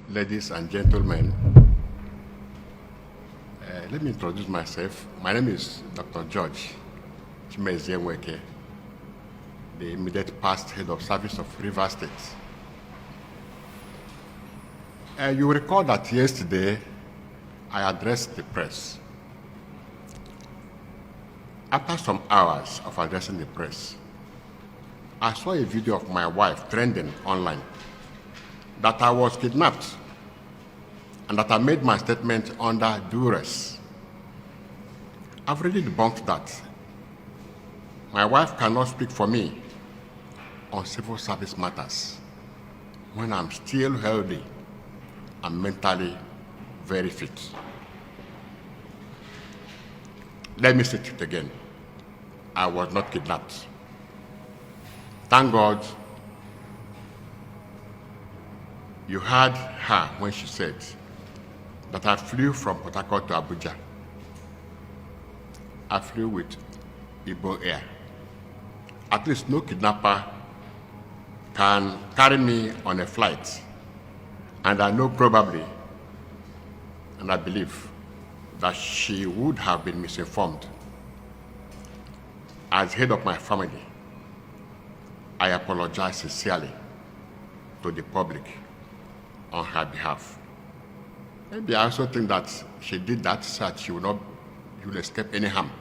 ladies and gentlemen. Let me introduce myself. My name is Dr. George Nweke, the immediate past head of service of Rivers State. You recall that yesterday I addressed the press. After some hours of addressing the press, I saw a video of my wife trending online that I was kidnapped and that I made my statement under duress. I've already debunked that. My wife cannot speak for me on civil service matters when I'm still healthy and mentally very fit. Let me say it again. I was not kidnapped. Thank God you heard her when she said that I flew from Port Harcourt to Abuja. I flew with Igbo Air. At least no kidnapper can carry me on a flight. And I know probably, and I believe, that she would have been misinformed. As head of my family, I apologize sincerely to the public on her behalf. Maybe I also think that she did that so that she will escape any harm.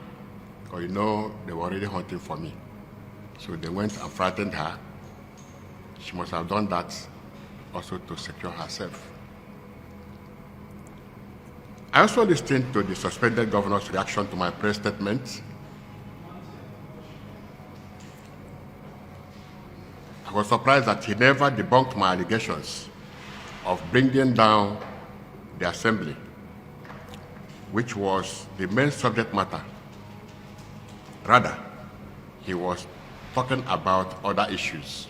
Because you know they were already hunting for me. So they went and frightened her. She must have done that also to secure herself. I also listened to the suspended governor's reaction to my press statement. I was surprised that he never debunked my allegations of bringing down the assembly, which was the main subject matter. Rather, he was talking about other issues.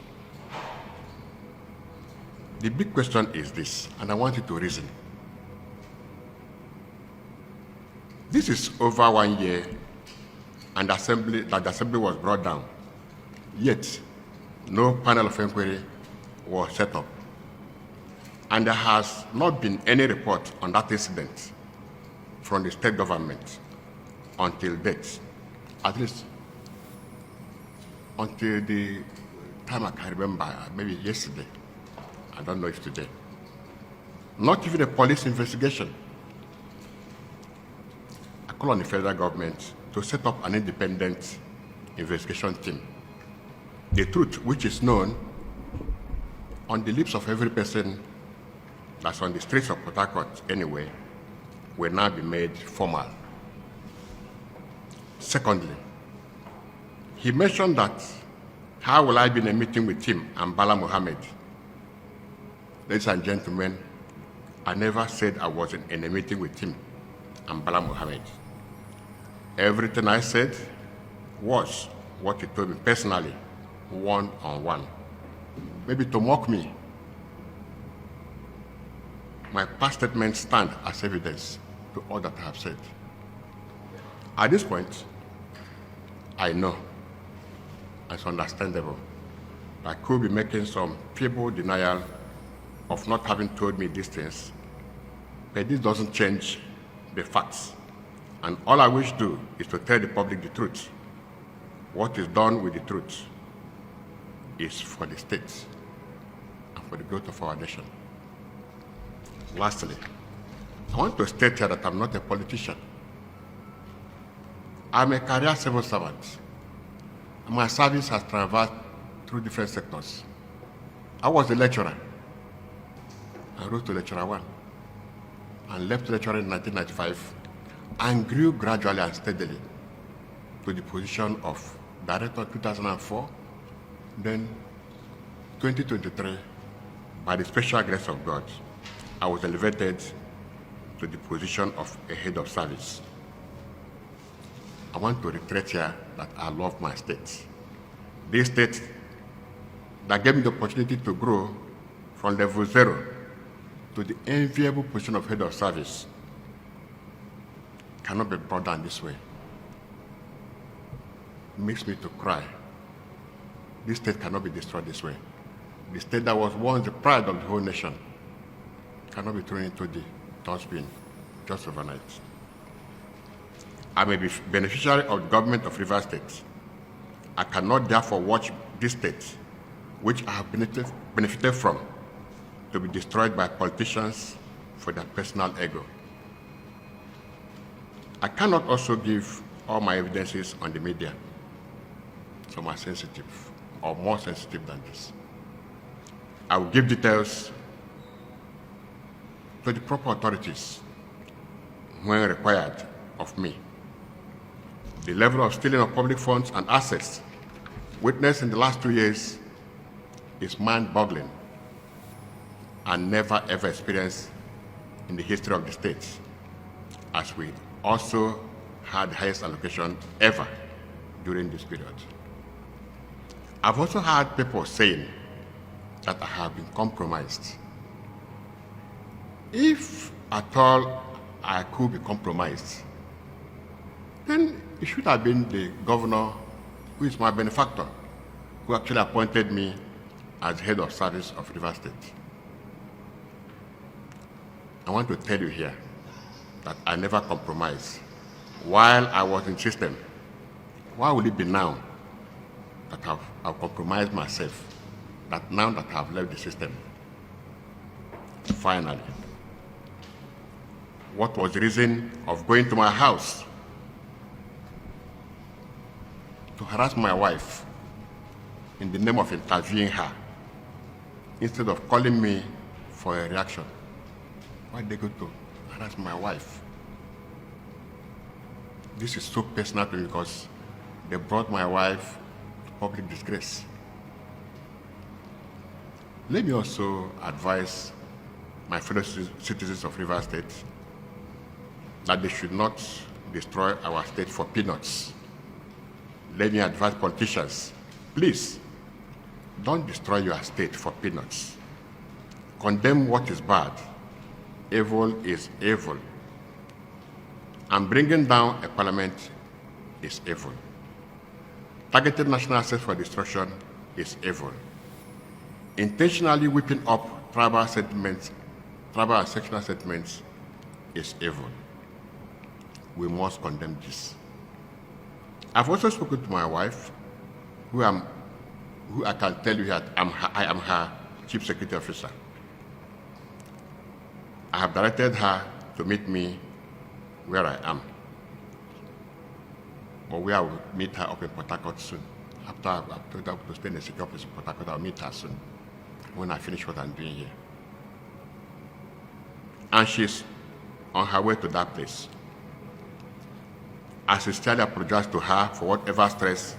The big question is this, and I want you to reason. This is over 1 year, and the assembly was brought down. Yet, no panel of inquiry was set up. And there has not been any report on that incident from the state government until date, at least until the time I can remember, maybe yesterday. I don't know if today. Not even a police investigation. I call on the federal government to set up an independent investigation team. The truth, which is known on the lips of every person that's on the streets of Port Harcourt anyway, will now be made formal. Secondly, he mentioned that, how will I be in a meeting with him and Bala Mohammed? Ladies and gentlemen, I never said I was in a meeting with him and Bala Mohammed. Everything I said was what he told me personally, one-on-one. Maybe to mock me. My past statements stand as evidence to all that I have said. At this point, I know, it's understandable, I could be making some feeble denial of not having told me these things, but this doesn't change the facts. And all I wish to do is to tell the public the truth. What is done with the truth is for the state and for the growth of our nation. Lastly, I want to state here that I'm not a politician. I'm a career civil servant. My service has traversed through different sectors. I was a lecturer. I rose to lecturer 1 and left lecturing in 1995 and grew gradually and steadily to the position of director in 2004, then 2023, by the special grace of God, I was elevated to the position of a head of service. I want to reiterate here that I love my state. This state that gave me the opportunity to grow from level 0 to the enviable position of head of service cannot be brought down this way. It makes me to cry. This state cannot be destroyed this way. The state that was once the pride of the whole nation cannot be thrown into the dustbin just overnight. I may be beneficiary of the government of Rivers State. I cannot therefore watch this state, which I have benefited from, to be destroyed by politicians for their personal ego. I cannot also give all my evidences on the media. Some are sensitive, or more sensitive than this. I will give details to the proper authorities when required of me. The level of stealing of public funds and assets witnessed in the last 2 years is mind-boggling and never ever experienced in the history of the state, as we also had the highest allocation ever during this period. I've also heard people saying that I have been compromised. If at all I could be compromised, then it should have been the governor, who is my benefactor, who actually appointed me as head of service of Rivers State. I want to tell you here that I never compromised while I was in system. Why will it be now that I've compromised myself, that now that I've left the system? Finally, what was the reason of going to my house to harass my wife in the name of interviewing her, instead of calling me for a reaction? Why did they go to harass my wife? This is so personal to me because they brought my wife to public disgrace. Let me also advise my fellow citizens of Rivers State that they should not destroy our state for peanuts. Let me advise politicians, please, don't destroy your state for peanuts. Condemn what is bad. Evil is evil. And bringing down a parliament is evil. Targeted national assets for destruction is evil. Intentionally whipping up tribal sentiments, tribal and sectional sentiments is evil. We must condemn this. I've also spoken to my wife, who I can tell you that I am her chief security officer. I have directed her to meet me where I am, or where I will meet her up in Port Harcourt soon. After I've told her to stay in the security office in Port Harcourt, I'll meet her soon when I finish what I'm doing here. And she's on her way to that place. I sincerely apologize to her for whatever stress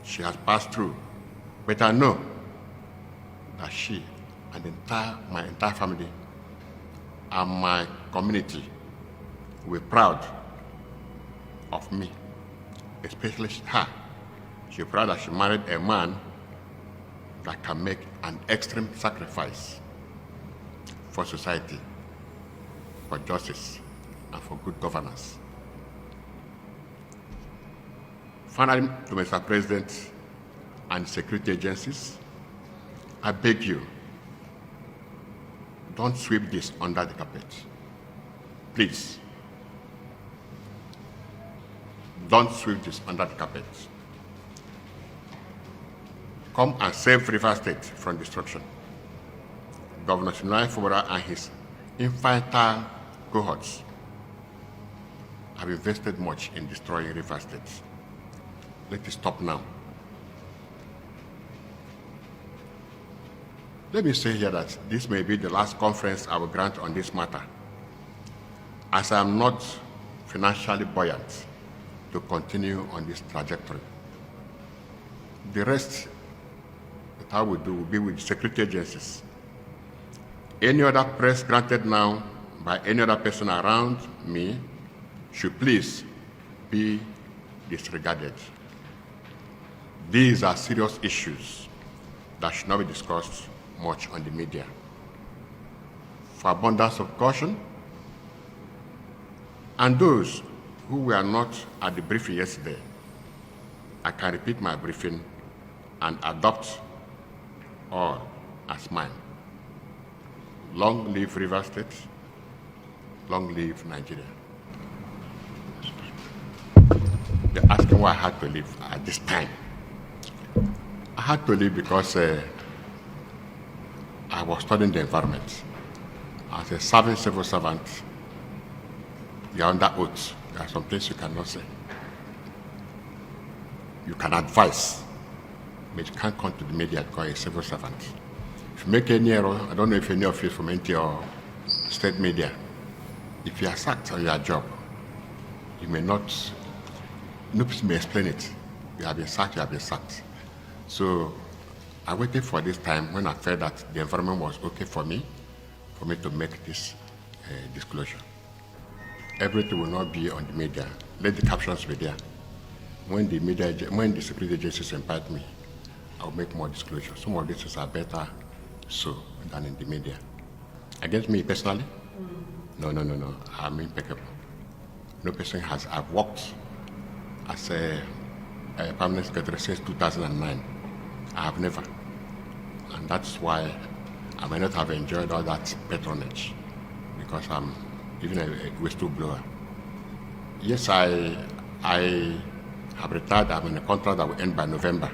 she has passed through, but I know that she and my entire family and my community will be proud of me, especially her. She's proud that she married a man that can make an extreme sacrifice for society, for justice, and for good governance. Finally, to Mr. President and security agencies, I beg you, don't sweep this under the carpet. Please. Don't sweep this under the carpet. Come and save Rivers State from destruction. Governor Sim Fubara and his infantile cohorts have invested much in destroying Rivers State. Let it stop now. Let me say here that this may be the last conference I will grant on this matter, as I am not financially buoyant to continue on this trajectory. The rest that I will do will be with security agencies. Any other press granted now by any other person around me should please be disregarded. These are serious issues that should not be discussed much on the media. For abundance of caution, and those who were not at the briefing yesterday, I can repeat my briefing and adopt all as mine. long live River State, long live Nigeria. They're asking why I had to leave at this time. I had to leave because I was studying the environment. As a serving civil servant, you're under oath. There are some things you cannot say. You can advise, but you can't come to the media because you're a civil servant. If you make any error, I don't know if any of you from NT or state media, if you are sacked on your job, you may not, nobody may explain it. You have been sacked, you have been sacked. So I waited for this time when I felt that the environment was okay for me to make this disclosure. Everything will not be on the media. Let the captions be there. When the security agencies invite me, I'll make more disclosure. Some of these are better so than in the media. Against me personally? No. I'm impeccable. No person has. I've worked as a permanent secretary since 2009. I have never. And that's why I may not have enjoyed all that patronage because I'm even a whistleblower. Yes, I have retired. I'm in a contract that will end by November.